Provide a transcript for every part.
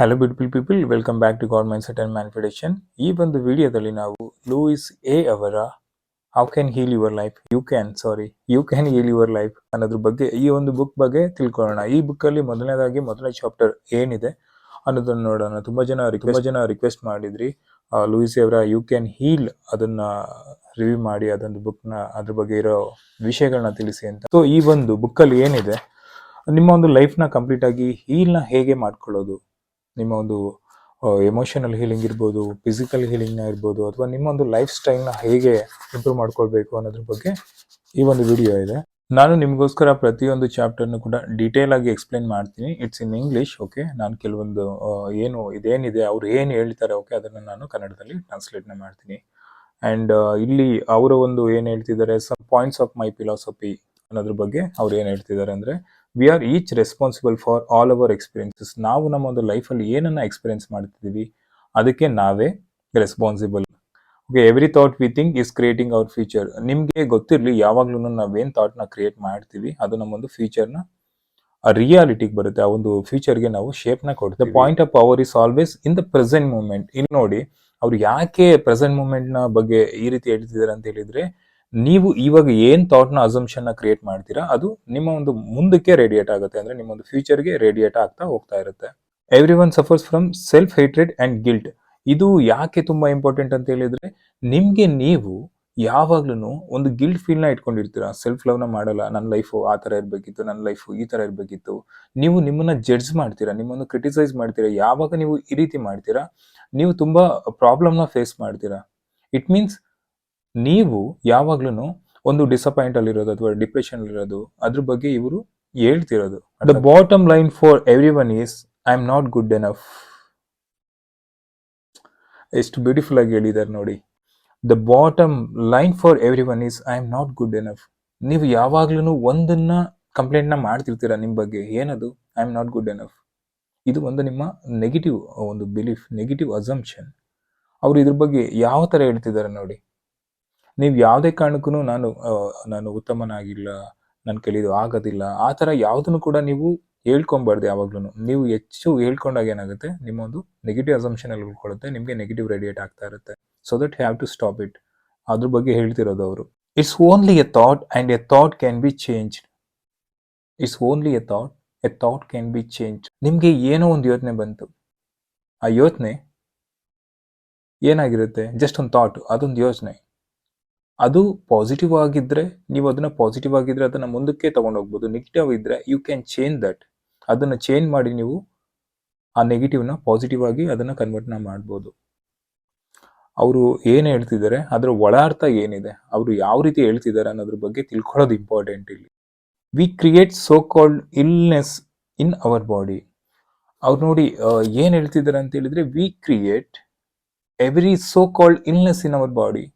Hello beautiful people, welcome back to god mindset and manifestation. ಈ ಒಂದು ವಿಡಿಯೋದಲ್ಲಿ ನಾವು ಲೂಯಿಸ್ ಎ ಅವರ how can heal your life you can heal your life ಅನ್ನೋದ್ರ ಬಗ್ಗೆ, ಈ ಒಂದು ಬುಕ್ ಬಗ್ಗೆ ತಿಳ್ಕೊಳ್ಳೋಣ. ಈ ಬುಕ್ ಅಲ್ಲಿ ಮೊದಲನೇ ಚಾಪ್ಟರ್ ಏನಿದೆ ಅನ್ನೋದನ್ನ ನೋಡೋಣ. ತುಂಬಾ ಜನ ರಿಕ್ವೆಸ್ಟ್ ಮಾಡಿದ್ರಿ ಲೂಯಿಸ್ ಅವರ ಯು ಕ್ಯಾನ್ ಹೀಲ್ ಅದನ್ನ ರಿವ್ಯೂ ಮಾಡಿ, ಅದೊಂದು ಬುಕ್ ನ ಅದ್ರ ಬಗ್ಗೆ ಇರೋ ವಿಷಯಗಳನ್ನ ತಿಳಿಸಿ ಅಂತ. ಸೊ ಈ ಒಂದು ಬುಕ್ ಅಲ್ಲಿ ಏನಿದೆ, ನಿಮ್ಮ ಒಂದು ಲೈಫ್ ನ ಕಂಪ್ಲೀಟ್ ಆಗಿ ಹೀಲ್ ನ ಹೇಗೆ ಮಾಡ್ಕೊಳ್ಳೋದು, ನಿಮ್ಮ ಒಂದು ಎಮೋಷನಲ್ ಹೀಲಿಂಗ್ ಇರ್ಬೋದು, ಫಿಸಿಕಲ್ ಹೀಲಿಂಗ್ ಇರ್ಬೋದು, ಅಥವಾ ನಿಮ್ಮ ಒಂದು ಲೈಫ್ ಸ್ಟೈಲ್ನ ಹೇಗೆ ಇಂಪ್ರೂವ್ ಮಾಡ್ಕೊಳ್ಬೇಕು ಅನ್ನೋದ್ರ ಬಗ್ಗೆ ಈ ಒಂದು ವಿಡಿಯೋ ಇದೆ. ನಾನು ನಿಮಗೋಸ್ಕರ ಪ್ರತಿಯೊಂದು ಚಾಪ್ಟರ್ನು ಕೂಡ ಡೀಟೇಲ್ ಆಗಿ ಎಕ್ಸ್ಪ್ಲೈನ್ ಮಾಡ್ತೀನಿ. It's in English. ಓಕೆ, ನಾನು ಕೆಲವೊಂದು ಇದೇನಿದೆ ಅವ್ರು ಏನು ಹೇಳ್ತಾರೆ, ಓಕೆ, ಅದನ್ನು ನಾನು ಕನ್ನಡದಲ್ಲಿ ಟ್ರಾನ್ಸ್ಲೇಟ್ನ ಮಾಡ್ತೀನಿ. ಆ್ಯಂಡ್ ಇಲ್ಲಿ ಅವರ ಒಂದು ಏನು ಹೇಳ್ತಿದ್ದಾರೆ, some points of my philosophy ಅನ್ನೋದ್ರ ಬಗ್ಗೆ ಅವ್ರು ಏನು ಹೇಳ್ತಿದ್ದಾರೆ ಅಂದರೆ, we are each responsible for all our experiences. ನಾವು ನಮ್ಮ ಒಂದು ಲೈಫಲ್ಲಿ ಏನನ್ನ ಎಕ್ಸ್ಪೀರಿಯನ್ಸ್ ಮಾಡ್ತಿದ್ದೀವಿ ಅದಕ್ಕೆ ನಾವೇ responsible. Okay, every thought we think is creating our future. ನಿಮಗೆ ಗೊತ್ತಿರಲಿ, ಯಾವಾಗ್ಲೂ ನಾವೇನು ಥಾಟ್ನ ಕ್ರಿಯೇಟ್ ಮಾಡ್ತೀವಿ ಅದು ನಮ್ಮೊಂದು ಫ್ಯೂಚರ್ನ ರಿಯಾಲಿಟಿಗೆ ಬರುತ್ತೆ. ಆ ಒಂದು ಫ್ಯೂಚರ್ಗೆ ನಾವು ಶೇಪ್ನ ಕೊಡ್ತೀವಿ. The point of power is always in the present moment. ಇಲ್ಲಿ ನೋಡಿ, ಅವ್ರು ಯಾಕೆ ಪ್ರೆಸೆಂಟ್ ಮೂಮೆಂಟ್ನ ಬಗ್ಗೆ ಈ ರೀತಿ ಹೇಳ್ತಿದ್ದಾರೆ ಅಂತ ಹೇಳಿದ್ರೆ, ನೀವು ಇವಾಗ ಏನ್ ಥಾಟ್ನ ಅಸಂಪ್ಷನ್ ನ ಕ್ರಿಯೇಟ್ ಮಾಡ್ತೀರಾ ಅದು ನಿಮ್ಮ ಒಂದು ಮುಂದಕ್ಕೆ ರೇಡಿಯೇಟ್ ಆಗುತ್ತೆ, ಅಂದ್ರೆ ನಿಮ್ಮ ಒಂದು ಫ್ಯೂಚರ್ಗೆ ರೇಡಿಯೇಟ್ ಆಗ್ತಾ ಹೋಗ್ತಾ ಇರುತ್ತೆ. Every one suffers from self hatred and guilt. ಇದು ಯಾಕೆ ತುಂಬಾ ಇಂಪಾರ್ಟೆಂಟ್ ಅಂತ ಹೇಳಿದ್ರೆ, ನಿಮ್ಗೆ ನೀವು ಯಾವಾಗ್ಲೂ ಒಂದು ಗಿಲ್ಟ್ ಫೀಲ್ ನ ಇಟ್ಕೊಂಡಿರ್ತೀರಾ. ಸೆಲ್ಫ್ ಲವ್ ನ ಮಾಡಲ್ಲ, ನನ್ನ ಲೈಫು ಆ ತರ ಇರ್ಬೇಕಿತ್ತು, ನನ್ನ ಲೈಫು ಈ ತರ ಇರ್ಬೇಕಿತ್ತು. ನೀವು ನಿಮ್ಮನ್ನ ಜಡ್ಜ್ ಮಾಡ್ತೀರಾ, ನಿಮ್ಮನ್ನು ಕ್ರಿಟಿಸೈಸ್ ಮಾಡ್ತೀರಾ. ಯಾವಾಗ ನೀವು ಈ ರೀತಿ ಮಾಡ್ತೀರಾ, ನೀವು ತುಂಬಾ ಪ್ರಾಬ್ಲಮ್ ನ ಫೇಸ್ ಮಾಡ್ತೀರಾ. ಇಟ್ ಮೀನ್ಸ್ ನೀವು ಯಾವಾಗ್ಲೂ ಒಂದು ಡಿಸಪಾಯಿಂಟ್ ಅಲ್ಲಿ ಇರೋದು ಅಥವಾ ಡಿಪ್ರೆಷನ್ ಇರೋದು, ಅದ್ರ ಬಗ್ಗೆ ಇವರು ಹೇಳ್ತಿರೋದು. The bottom line for every one is I am not good enough. ಎಷ್ಟು ಬ್ಯೂಟಿಫುಲ್ ಆಗಿ ಹೇಳಿದ್ದಾರೆ ನೋಡಿ. The bottom line for every one is I am not good enough. ನೀವು ಯಾವಾಗ್ಲೂ ಒಂದನ್ನ ಕಂಪ್ಲೇಂಟ್ ನ ಮಾಡ್ತಿರ್ತೀರಾ ನಿಮ್ ಬಗ್ಗೆ. ಏನದು? I am not good enough. ಇದು ಒಂದು ನಿಮ್ಮ ನೆಗೆಟಿವ್ ಒಂದು ಬಿಲೀಫ್, ನೆಗೆಟಿವ್ ಅಸಂಪ್ಷನ್. ಅವ್ರು ಇದ್ರ ಬಗ್ಗೆ ಯಾವ ತರ ಹೇಳ್ತಿದ್ದಾರೆ ನೋಡಿ. ನೀವು ಯಾವುದೇ ಕಾರಣಕ್ಕೂ ನಾನು ಉತ್ತಮನಾಗಿಲ್ಲ, ನನ್ನ ಕೈಲಿದು ಆಗೋದಿಲ್ಲ, ಆ ಥರ ಯಾವುದನ್ನು ಕೂಡ ನೀವು ಹೇಳ್ಕೊಬಾರ್ದು. ಯಾವಾಗ್ಲೂ ನೀವು ಹೆಚ್ಚು ಹೇಳ್ಕೊಂಡಾಗ ಏನಾಗುತ್ತೆ, ನಿಮ್ಮ ಒಂದು ನೆಗೆಟಿವ್ ಅಸಂಪ್ಷನ್ ಅಲ್ಲಿ ಉಳ್ಕೊಳ್ಳುತ್ತೆ, ನಿಮಗೆ ನೆಗೆಟಿವ್ ರೇಡಿಯೇಟ್ ಆಗ್ತಾ ಇರುತ್ತೆ. So that have to stop it. ಅದ್ರ ಬಗ್ಗೆ ಹೇಳ್ತಿರೋದು ಅವರು. It's only a thought and a thought can be changed. It's only a thought can be change. ನಿಮಗೆ ಏನೋ ಒಂದು ಯೋಚನೆ ಬಂತು, ಆ ಯೋಚನೆ ಏನಾಗಿರುತ್ತೆ, ಜಸ್ಟ್ ಒಂದು ಥಾಟ್, ಅದೊಂದು ಯೋಚನೆ. ಅದು ಪಾಸಿಟಿವ್ ಆಗಿದ್ರೆ ನೀವು ಅದನ್ನ ಮುಂದಕ್ಕೆ ತಗೊಂಡೋಗ್ಬೋದು. ನೆಗೆಟಿವ್ ಇದ್ರೆ ಯು ಕ್ಯಾನ್ ಚೇಂಜ್ ದಟ್. ಅದನ್ನ ಚೇಂಜ್ ಮಾಡಿ ನೀವು ಆ ನೆಗೆಟಿವ್ನ ಪಾಸಿಟಿವ್ ಆಗಿ ಅದನ್ನ ಕನ್ವರ್ಟ್ನ ಮಾಡ್ಬೋದು. ಅವರು ಏನು ಹೇಳ್ತಿದ್ದಾರೆ, ಅದರ ಒಳ ಅರ್ಥ ಏನಿದೆ, ಅವರು ಯಾವ ರೀತಿ ಹೇಳ್ತಿದ್ದಾರೆ ಅನ್ನೋದ್ರ ಬಗ್ಗೆ ತಿಳ್ಕೊಳ್ಳೋದು ಇಂಪಾರ್ಟೆಂಟ್ ಇಲ್ಲಿ. We create so called illness in our body. ಅವ್ರು ನೋಡಿ ಏನ್ ಹೇಳ್ತಿದ್ದಾರೆ ಅಂತ ಹೇಳಿದ್ರೆ, we create every so called illness in our body.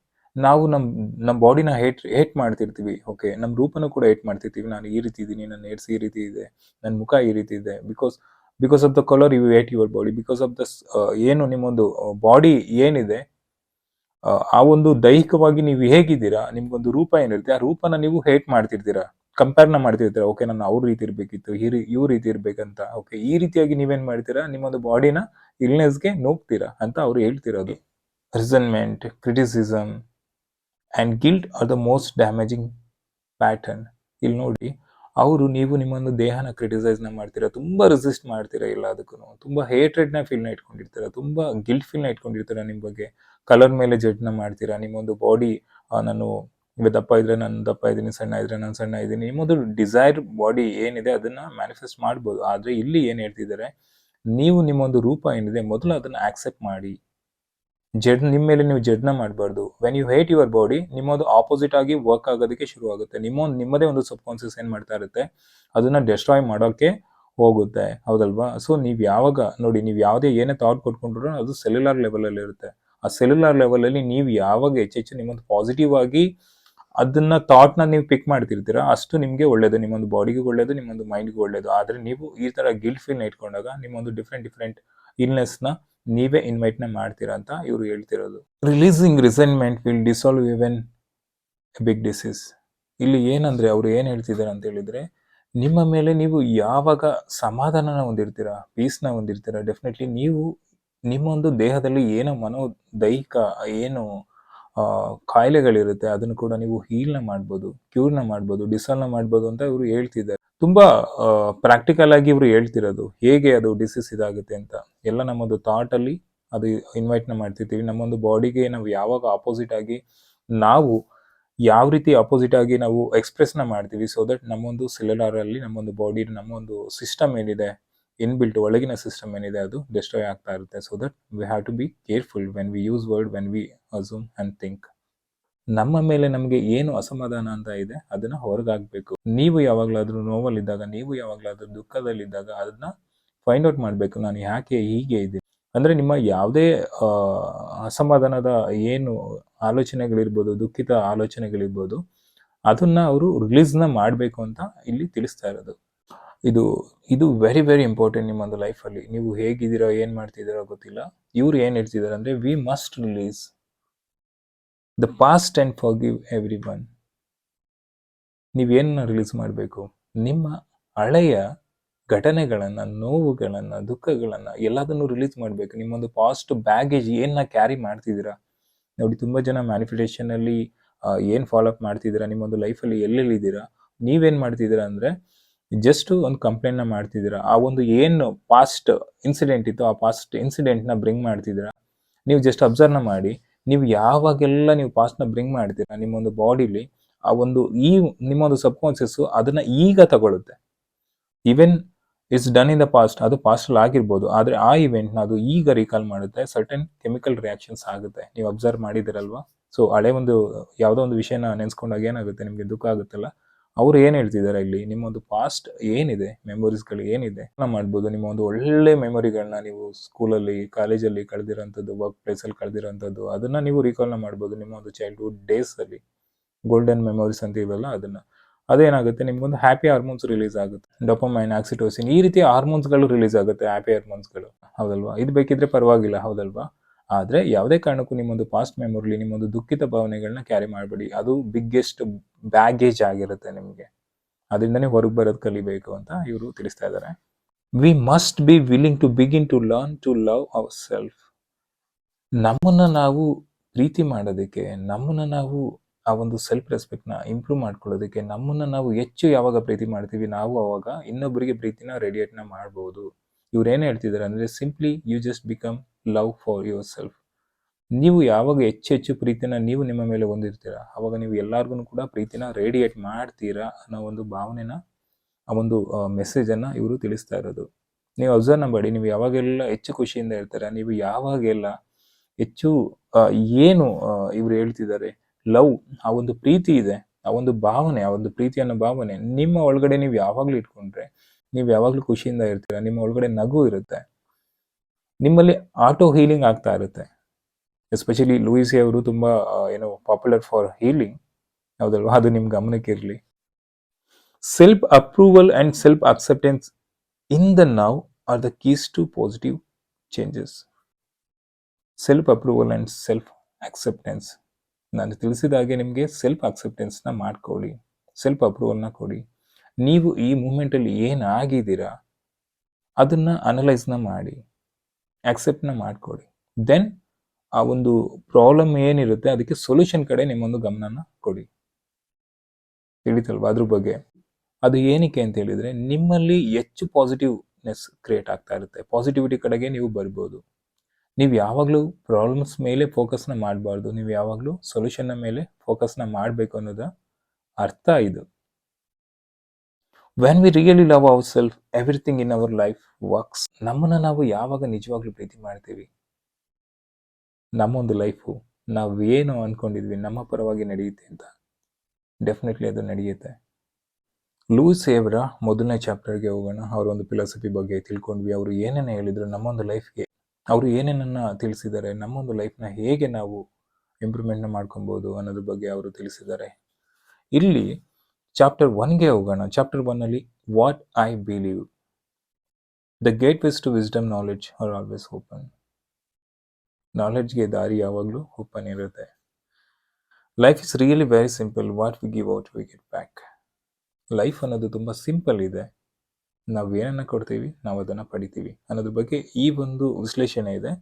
ನಾವು ನಮ್ಮ ಬಾಡಿನ ಹೇಟ್ ಮಾಡ್ತಿರ್ತೀವಿ. ಓಕೆ, ನಮ್ಮ ರೂಪನೂ ಕೂಡ ಹೇಟ್ ಮಾಡ್ತಿರ್ತೀವಿ. ನಾನು ಈ ರೀತಿ ಇದ್ದೀನಿ, ನನ್ನ ಹೇರ್ಸ್ ಈ ರೀತಿ ಇದೆ, ನನ್ನ ಮುಖ ಈ ರೀತಿ ಇದೆ. Because of the colour you hate your body. Because of the ಏನು ನಿಮ್ಮೊಂದು ಬಾಡಿ ಏನಿದೆ, ಆ ಒಂದು ದೈಹಿಕವಾಗಿ ನೀವು ಹೇಗಿದ್ದೀರಾ, ನಿಮ್ಗೊಂದು ರೂಪ ಏನಿರುತ್ತೆ, ಆ ರೂಪನ ನೀವು ಹೇಟ್ ಮಾಡ್ತಿರ್ತೀರಾ, ಕಂಪೇರ್ನ ಮಾಡ್ತಿರ್ತೀರಾ. ಓಕೆ, ನಾನು ಅವ್ರ ರೀತಿ ಇರ್ಬೇಕಿತ್ತು, ಇವ್ರ ರೀತಿ ಇರ್ಬೇಕಂತ. ಓಕೆ, ಈ ರೀತಿಯಾಗಿ ನೀವೇನ್ ಮಾಡ್ತೀರಾ, ನಿಮ್ಮೊಂದು ಬಾಡಿನ ಇಲ್ನೆಸ್ಗೆ ನೋಗ್ತೀರಾ ಅಂತ ಅವ್ರು ಹೇಳ್ತಿರೋದು. Resentment, criticism and guilt are the most damaging pattern. ಇಲ್ಲಿ ನೋಡಿ, ನೀವು ನಿಮ್ಮೊಂದು ದೇಹನ ಕ್ರಿಟಿಸೈಸ್ನ ಮಾಡ್ತೀರಾ, ತುಂಬ ರೆಸಿಸ್ಟ್ ಮಾಡ್ತೀರಾ ಎಲ್ಲದಕ್ಕೂ, ತುಂಬ ಹೇಟ್ರೆಡ್ನ ಫೀಲ್ನ ಇಟ್ಕೊಂಡಿರ್ತೀರಾ, ತುಂಬ ಗಿಲ್ಟ್ ಫೀಲ್ನ ಇಟ್ಕೊಂಡಿರ್ತೀರಾ ನಿಮ್ಮ ಬಗ್ಗೆ. ಕಲರ್ ಮೇಲೆ ಜಡ್ಜ್ನ ಮಾಡ್ತೀರಾ. ನಿಮ್ಮೊಂದು ಬಾಡಿ, ನಾನು ದಪ್ಪ ಇದ್ರೆ ನಾನು ದಪ್ಪ ಇದ್ದೀನಿ, ಸಣ್ಣ ಇದ್ರೆ ನಾನು ಸಣ್ಣ ಇದ್ದೀನಿ. ನಿಮ್ಮೊಂದು ಡಿಸೈರ್ ಬಾಡಿ ಏನಿದೆ ಅದನ್ನ ಮ್ಯಾನಿಫೆಸ್ಟ್ ಮಾಡ್ಬೋದು. ಆದರೆ ಇಲ್ಲಿ ಏನು ಹೇಳ್ತಿದ್ದಾರೆ, ನೀವು ನಿಮ್ಮೊಂದು ರೂಪ ಏನಿದೆ ಮೊದಲು ಅದನ್ನ ಆಕ್ಸೆಪ್ಟ್ ಮಾಡಿ. ನಿಮ್ಮ ಮೇಲೆ ನೀವು ಜಡ್ಜ್ನ ಮಾಡಬಾರ್ದು. When you hate your body, ನಿಮ್ಮದು ಆಪೋಸಿಟ್ ಆಗಿ ವರ್ಕ್ ಆಗೋದಕ್ಕೆ ಶುರು ಆಗುತ್ತೆ. ನಿಮ್ಮದೇ ಒಂದು ಸಬ್ ಕಾನ್ಸಿಯಸ್ ಏನ್ ಮಾಡ್ತಾ ಇರುತ್ತೆ, ಅದನ್ನ ಡೆಸ್ಟ್ರಾಯ್ ಮಾಡೋಕೆ ಹೋಗುತ್ತೆ, ಹೌದಲ್ವಾ? ಸೊ ನೀವು ಯಾವಾಗ ನೋಡಿ, ನೀವು ಯಾವುದೇ ಏನೇ ಥಾಟ್ ಕೊಟ್ಕೊಂಡ್ರು ಅದು ಸೆಲ್ಯುಲಾರ್ ಲೆವೆಲ್ ಅಲ್ಲಿ ಇರುತ್ತೆ. ಆ ಸೆಲ್ಯುಲಾರ್ ಲೆವೆಲ್ ಅಲ್ಲಿ ನೀವು ಯಾವಾಗ ಹೆಚ್ಚೆಚ್ಚು ನಿಮ್ಮೊಂದು ಪಾಸಿಟಿವ್ ಆಗಿ ಅದನ್ನ ಥಾಟ್ನ ನೀವು ಪಿಕ್ ಮಾಡ್ತಿರ್ತೀರಾ, ಅಷ್ಟು ನಿಮಗೆ ಒಳ್ಳೇದು, ನಿಮ್ಮೊಂದು ಬಾಡಿಗೂ ಒಳ್ಳೇದು, ನಿಮ್ಮೊಂದು ಮೈಂಡ್ಗೂ ಒಳ್ಳೇದು. ಆದ್ರೆ ನೀವು ಈ ತರ ಗಿಲ್ಟ್ ಫೀಲ್ನ ಇಟ್ಕೊಂಡಾಗ ನಿಮ್ಮೊಂದು ಡಿಫ್ರೆಂಟ್ ಇಲ್ನೆಸ್ನ ನೀವೇ ಇನ್ವೈಟ್ನ ಮಾಡ್ತೀರಾ ಅಂತ ಇವರು ಹೇಳ್ತಿರೋದು. Releasing resentment will dissolve even big disease. ಇಲ್ಲಿ ಏನಂದ್ರೆ ಅವ್ರು ಏನ್ ಹೇಳ್ತಿದ್ದಾರೆ ಅಂತ ಹೇಳಿದ್ರೆ, ನಿಮ್ಮ ಮೇಲೆ ನೀವು ಯಾವಾಗ ಸಮಾಧಾನನ ಹೊಂದಿರ್ತೀರಾ, ಪೀಸ್ನ ಹೊಂದಿರ್ತೀರಾ, ಡೆಫಿನೆಟ್ಲಿ ನೀವು ನಿಮ್ಮ ಒಂದು ದೇಹದಲ್ಲಿ ಏನೋ ದೈಹಿಕ ಏನು ಕಾಯಿಲೆಗಳಿರುತ್ತೆ ಅದನ್ನು ಕೂಡ ನೀವು ಹೀಲ್ನ ಮಾಡ್ಬೋದು, ಕ್ಯೂರ್ನ ಮಾಡ್ಬೋದು, ಡಿಸಾಲ್ವ್ನ ಮಾಡ್ಬೋದು ಅಂತ ಇವರು ಹೇಳ್ತಿದ್ದಾರೆ. ತುಂಬಾ ಪ್ರಾಕ್ಟಿಕಲ್ ಆಗಿ ಇವರು ಹೇಳ್ತಿರೋದು ಹೇಗೆ ಅದು ಡಿಸೀಸ್ ಇದಾಗುತ್ತೆ ಅಂತ. ಎಲ್ಲ ನಮ್ಮದು ಥಾಟ್ ಅಲ್ಲಿ ಅದು ಇನ್ವೈಟ್ನ ಮಾಡ್ತಿರ್ತೀವಿ. ನಮ್ಮೊಂದು ಬಾಡಿಗೆ ನಾವು ಯಾವಾಗ ಆಪೋಸಿಟ್ ಆಗಿ ನಾವು ಯಾವ ರೀತಿ ಆಪೋಸಿಟ್ ಆಗಿ ನಾವು ಎಕ್ಸ್ಪ್ರೆಸ್ನ ಮಾಡ್ತೀವಿ, ಸೊ ದಟ್ ನಮ್ಮೊಂದು ಸೆಲ್ಯುಲಾರ್ ಅಲ್ಲಿ ನಮ್ಮೊಂದು ಬಾಡಿ ನಮ್ಮೊಂದು ಸಿಸ್ಟಮ್ ಏನಿದೆ ಇನ್ಬಿಲ್ಟ್ ಒಳಗಿನ ಸಿಸ್ಟಮ್ ಏನಿದೆ ಅದು ಡಿಸ್ಟ್ರಾಯ್ ಆಗ್ತಾ ಇರುತ್ತೆ. So that we have to be careful when we use word, when we assume and think. ನಮ್ಮ ಮೇಲೆ ನಮಗೆ ಏನು ಅಸಮಾಧಾನ ಅಂತ ಇದೆ ಅದನ್ನ ಹೊರಗಾಗಬೇಕು. ನೀವು ಯಾವಾಗಲಾದ್ರೂ ನೋವಲ್ಲಿದ್ದಾಗ, ನೀವು ಯಾವಾಗಲಾದ್ರೂ ದುಃಖದಲ್ಲಿದ್ದಾಗ ಅದನ್ನ ಫೈಂಡ್ ಔಟ್ ಮಾಡಬೇಕು. ನಾನು ಯಾಕೆ ಹೀಗೆ ಇದ್ದೀನಿ ಅಂದ್ರೆ ನಿಮ್ಮ ಯಾವುದೇ ಅಸಮಾಧಾನದ ಏನು ಆಲೋಚನೆಗಳಿರ್ಬೋದು, ದುಃಖಿತ ಆಲೋಚನೆಗಳಿರ್ಬೋದು, ಅದನ್ನ ಅವರು ರಿಲೀಸ್ನ ಮಾಡಬೇಕು ಅಂತ ಇಲ್ಲಿ ತಿಳಿಸ್ತಾ ಇರೋದು. ಇದು ವೆರಿ ವೆರಿ ಇಂಪಾರ್ಟೆಂಟ್ ನಿಮ್ಮ ಒಂದು ಲೈಫಲ್ಲಿ. ನೀವು ಹೇಗಿದ್ದೀರಾ, ಏನು ಮಾಡ್ತಿದ್ದೀರಾ ಗೊತ್ತಿಲ್ಲ. ಇವ್ರು ಏನು ಹೇಳ್ತಿದ್ದಾರೆ ಅಂದರೆ we must release the past and forgive everyone. ನೀವೇನನ್ನ ರಿಲೀಸ್ ಮಾಡಬೇಕು? ನಿಮ್ಮ ಹಳೆಯ ಘಟನೆಗಳನ್ನು, ನೋವುಗಳನ್ನು, ದುಃಖಗಳನ್ನು ಎಲ್ಲದನ್ನು ರಿಲೀಸ್ ಮಾಡಬೇಕು. ನಿಮ್ಮೊಂದು ಪಾಸ್ಟ್ ಬ್ಯಾಗೇಜ್ ಏನನ್ನ ಕ್ಯಾರಿ ಮಾಡ್ತಿದ್ದೀರಾ ನೋಡಿ. ತುಂಬ ಜನ ಮ್ಯಾನಿಫೆಸ್ಟೇಷನಲ್ಲಿ ಏನು ಫಾಲೋಅಪ್ ಮಾಡ್ತಿದ್ದೀರಾ, ನಿಮ್ಮೊಂದು ಲೈಫಲ್ಲಿ ಎಲ್ಲೆಲ್ಲಿದ್ದೀರಾ, ನೀವೇನು ಮಾಡ್ತಿದ್ದೀರಾ ಅಂದರೆ ಜಸ್ಟ್ ಒಂದು ಕಂಪ್ಲೇಂಟ್ನ ಮಾಡ್ತಿದ್ದೀರಾ. ಆ ಒಂದು ಏನು ಪಾಸ್ಟ್ ಇನ್ಸಿಡೆಂಟ್ ಇತ್ತು ಆ ಪಾಸ್ಟ್ ಇನ್ಸಿಡೆಂಟ್ನ ಬ್ರಿಂಗ್ ಮಾಡ್ತಿದ್ದೀರಾ. ನೀವು ಜಸ್ಟ್ ಅಬ್ಸರ್ವ್ನ ಮಾಡಿ. ನೀವು ಯಾವಾಗೆಲ್ಲ ನೀವು ಪಾಸ್ಟ್ನ ಬ್ರಿಂಗ್ ಮಾಡ್ತೀರಾ ನಿಮ್ಮೊಂದು ಬಾಡಿಲಿ, ಆ ಒಂದು ನಿಮ್ಮೊಂದು ಸಬ್ಕಾನ್ಷಿಯಸ್ಸು ಅದನ್ನ ಈಗ ತಗೊಳುತ್ತೆ. Even it's done in the past, ಅದು ಪಾಸ್ಟಲ್ಲಿ ಆಗಿರ್ಬೋದು, ಆದರೆ ಆ ಇವೆಂಟ್ನ ಅದು ಈಗ ರೀಕಾಲ್ ಮಾಡುತ್ತೆ. ಸರ್ಟನ್ ಕೆಮಿಕಲ್ ರಿಯಾಕ್ಷನ್ಸ್ ಆಗುತ್ತೆ. ನೀವು ಅಬ್ಸರ್ವ್ ಮಾಡಿದಿರಲ್ವಾ? ಸೊ ಹಳೆ ಒಂದು ಯಾವುದೋ ಒಂದು ವಿಷಯನ ನೆನೆಸ್ಕೊಂಡಾಗ ಏನಾಗುತ್ತೆ, ನಿಮಗೆ ದುಃಖ ಆಗುತ್ತಲ್ಲ. ಅವ್ರು ಏನು ಹೇಳ್ತಿದ್ದಾರೆ ಇಲ್ಲಿ, ನಿಮ್ಮೊಂದು ಪಾಸ್ಟ್ ಏನಿದೆ, ಮೆಮೊರೀಸ್ಗಳು ಏನಿದೆ ಮಾಡ್ಬೋದು. ನಿಮ್ಮ ಒಂದು ಒಳ್ಳೆ ಮೆಮೊರಿಗಳನ್ನ ನೀವು ಸ್ಕೂಲಲ್ಲಿ, ಕಾಲೇಜಲ್ಲಿ ಕಳೆದಿರೋಂಥದ್ದು, ವರ್ಕ್ ಪ್ಲೇಸಲ್ಲಿ ಕಳೆದಿರೋಂಥದ್ದು, ಅದನ್ನ ನೀವು ರೀಕಾಲ್ನ ಮಾಡ್ಬೋದು. ನಿಮ್ಮ ಒಂದು ಚೈಲ್ಡ್ಹುಡ್ ಡೇಸಲ್ಲಿ ಗೋಲ್ಡನ್ ಮೆಮೊರೀಸ್ ಅಂತ ಇವೆಲ್ಲ ಅದನ್ನ. ಅದೇನಾಗುತ್ತೆ, ನಿಮ್ಗೊಂದು ಹ್ಯಾಪಿ ಹಾರ್ಮೋನ್ಸ್ ರಿಲೀಸ್ ಆಗುತ್ತೆ. ಡೋಪಮೈನ್, ಆಕ್ಸಿಟೋಸಿನ್, ಈ ರೀತಿಯ ಹಾರ್ಮೋನ್ಸ್ಗಳು ರಿಲೀಸ್ ಆಗುತ್ತೆ, ಹ್ಯಾಪಿ ಹಾರ್ಮೋನ್ಸ್ಗಳು. ಹೌದಲ್ವಾ? ಇದು ಬೇಕಿದ್ರೆ ಪರವಾಗಿಲ್ಲ, ಹೌದಲ್ವಾ? ಆದರೆ ಯಾವುದೇ ಕಾರಣಕ್ಕೂ ನಿಮ್ಮೊಂದು ಪಾಸ್ಟ್ ಮೆಮೊರಿಲಿ ನಿಮ್ಮೊಂದು ದುಃಖಿತ ಭಾವನೆಗಳನ್ನ ಕ್ಯಾರಿ ಮಾಡಬೇಡಿ. ಅದು ಬಿಗ್ಗೆಸ್ಟ್ ಬ್ಯಾಗೇಜ್ ಆಗಿರುತ್ತೆ ನಿಮಗೆ. ಅದರಿಂದನೇ ಹೊರಗೆ ಬರೋದು ಕಲಿಬೇಕು ಅಂತ ಇವರು ತಿಳಿಸ್ತಾ ಇದ್ದಾರೆ. We must be willing to begin to learn to love our self. ನಮ್ಮನ್ನ ನಾವು ಪ್ರೀತಿ ಮಾಡೋದಕ್ಕೆ, ನಮ್ಮನ್ನ ನಾವು ಆ ಒಂದು ಸೆಲ್ಫ್ ರೆಸ್ಪೆಕ್ಟ್ನ ಇಂಪ್ರೂವ್ ಮಾಡ್ಕೊಳ್ಳೋದಕ್ಕೆ, ನಮ್ಮನ್ನ ನಾವು ಹೆಚ್ಚು ಯಾವಾಗ ಪ್ರೀತಿ ಮಾಡ್ತೀವಿ, ನಾವು ಅವಾಗ ಇನ್ನೊಬ್ಬರಿಗೆ ಪ್ರೀತಿನ ರೇಡಿಯೇಟ್ನ ಮಾಡ್ಬೋದು. ಇವ್ರು ಏನು ಹೇಳ್ತಿದ್ದಾರೆ ಅಂದರೆ simply you just become love for your self. ನೀವು ಯಾವಾಗ ಹೆಚ್ಚು ಪ್ರೀತಿನ ನೀವು ನಿಮ್ಮ ಮೇಲೆ ಹೊಂದಿರ್ತೀರಾ, ಅವಾಗ ನೀವು ಎಲ್ಲರಿಗೂ ಕೂಡ ಪ್ರೀತಿನ ರೇಡಿಯೇಟ್ ಮಾಡ್ತೀರಾ ಅನ್ನೋ ಒಂದು ಭಾವನೆನ, ಆ ಒಂದು ಮೆಸೇಜನ್ನು ಇವರು ತಿಳಿಸ್ತಾ ಇರೋದು. ನೀವು ಅಬ್ಸರ್ವ್ ಮಾಡಿ, ನೀವು ಯಾವಾಗೆಲ್ಲ ಹೆಚ್ಚು ಖುಷಿಯಿಂದ ಇರ್ತೀರಾ, ನೀವು ಯಾವಾಗೆಲ್ಲ ಹೆಚ್ಚು ಏನು ಇವರು ಹೇಳ್ತಿದ್ದಾರೆ ಲವ್, ಆ ಒಂದು ಪ್ರೀತಿ ಇದೆ, ಆ ಒಂದು ಭಾವನೆ, ಆ ಒಂದು ಪ್ರೀತಿ ಅನ್ನೋ ಭಾವನೆ ನಿಮ್ಮ ಒಳಗಡೆ ನೀವು ಯಾವಾಗಲೂ ಇಟ್ಕೊಂಡ್ರೆ ನೀವು ಯಾವಾಗಲೂ ಖುಷಿಯಿಂದ ಇರ್ತೀರಾ. ನಿಮ್ಮ ಒಳಗಡೆ ನಗು ಇರುತ್ತೆ, ನಿಮ್ಮಲ್ಲಿ ಆಟೋ ಹೀಲಿಂಗ್ ಆಗ್ತಾ ಇರುತ್ತೆ. ಎಸ್ಪೆಷಲಿ ಲೂಯಿಸಿ ಅವರು ತುಂಬಾ ಏನು ಪಾಪ್ಯುಲರ್ ಫಾರ್ ಹೀಲಿಂಗ್, ಹೌದಲ್ವಾ? ಅದು ನಿಮ್ ಗಮನಕ್ಕೆ ಇರಲಿ. Self approval and self acceptance in the now are the keys to positive changes. Self approval and self acceptance, ನಾನು ತಿಳಿಸಿದ ಹಾಗೆ ನಿಮಗೆ ಸೆಲ್ಫ್ ಅಕ್ಸೆಪ್ಟೆನ್ಸ್ನ ಮಾಡ್ಕೊಳ್ಳಿ, ಸೆಲ್ಫ್ ಅಪ್ರೂವಲ್ನ ಕೊಡಿ. ನೀವು ಈ ಮೂಮೆಂಟಲ್ಲಿ ಏನಾಗಿದ್ದೀರಾ ಅದನ್ನ ಅನಲೈಸ್ನ ಮಾಡಿ, ಅಕ್ಸೆಪ್ಟ್ನ ಮಾಡ್ಕೊಳ್ಳಿ. ದೆನ್ ಆ ಒಂದು ಪ್ರಾಬ್ಲಮ್ ಏನಿರುತ್ತೆ ಅದಕ್ಕೆ ಸೊಲ್ಯೂಷನ್ ಕಡೆ ನಿಮ್ಮೊಂದು ಗಮನನ ಕೊಡಿ. ತಿಳಿತಲ್ವಾ ಅದ್ರ ಬಗ್ಗೆ? ಅದು ಏನಕ್ಕೆ ಅಂತ ಹೇಳಿದ್ರೆ ನಿಮ್ಮಲ್ಲಿ ಹೆಚ್ಚು ಪಾಸಿಟಿವ್ನೆಸ್ ಕ್ರಿಯೇಟ್ ಆಗ್ತಾ ಇರುತ್ತೆ. ಪಾಸಿಟಿವಿಟಿ ಕಡೆಗೆ ನೀವು ಬರ್ಬೋದು. ನೀವು ಯಾವಾಗಲೂ ಪ್ರಾಬ್ಲಮ್ಸ್ ಮೇಲೆ ಫೋಕಸ್ನ ಮಾಡಬಾರ್ದು, ನೀವು ಯಾವಾಗಲೂ ಸೊಲ್ಯೂಷನ್ನ ಮೇಲೆ ಫೋಕಸ್ನ ಮಾಡಬೇಕು ಅನ್ನೋದ ಅರ್ಥ ಇದು. When we really love our self, everything in our life works. ನಮ್ಮನ್ನ ನಾವು ಯಾವಾಗ ನಿಜವಾಗ್ಲೂ ಪ್ರೀತಿ ಮಾಡ್ತೀವಿ, ನಮ್ಮೊಂದು ಲೈಫು ನಾವೇನು ಅಂದ್ಕೊಂಡಿದ್ವಿ ನಮ್ಮ ಪರವಾಗಿ ನಡೆಯುತ್ತೆ ಅಂತ, ಡೆಫಿನೆಟ್ಲಿ ಅದು ನಡೆಯುತ್ತೆ. ಲೂಯಿಸಿ ಅವರ ಮೊದಲನೇ ಚಾಪ್ಟರ್ಗೆ ಹೋಗೋಣ. ಅವರ ಒಂದು ಫಿಲಾಸಫಿ ಬಗ್ಗೆ ತಿಳ್ಕೊಂಡ್ವಿ. ಅವರು ಏನೇನು ಹೇಳಿದ್ರು ನಮ್ಮೊಂದು ಲೈಫ್ಗೆ, ಅವರು ಏನೇನನ್ನ ತಿಳಿಸಿದ್ದಾರೆ, ನಮ್ಮೊಂದು ಲೈಫ್ನ ಹೇಗೆ ನಾವು ಇಂಪ್ರೂವ್ಮೆಂಟ್ನ ಮಾಡ್ಕೊಬೋದು ಅನ್ನೋದ್ರ ಬಗ್ಗೆ ಅವರು ತಿಳಿಸಿದ್ದಾರೆ. ಇಲ್ಲಿ ಚಾಪ್ಟರ್ 1ಗೆ ಹೋಗೋಣ. ಚಾಪ್ಟರ್ 1ಅಲ್ಲಿ what I believe, the gateways to wisdom knowledge are always open. ನಾಲೆಡ್ಜ್ಗೆ ದಾರಿ ಯಾವಾಗಲೂ ಓಪನ್ ಇರುತ್ತೆ. Life is really very simple, what we give out we get back. Life ಅನ್ನೋದು ತುಂಬ ಸಿಂಪಲ್ ಇದೆ. ನಾವು ಏನನ್ನ ಕೊಡ್ತೀವಿ ನಾವು ಅದನ್ನು ಪಡಿತೀವಿ ಅನ್ನೋದ್ರ ಬಗ್ಗೆ ಈ ಒಂದು ವಿಶ್ಲೇಷಣೆ ಇದೆ.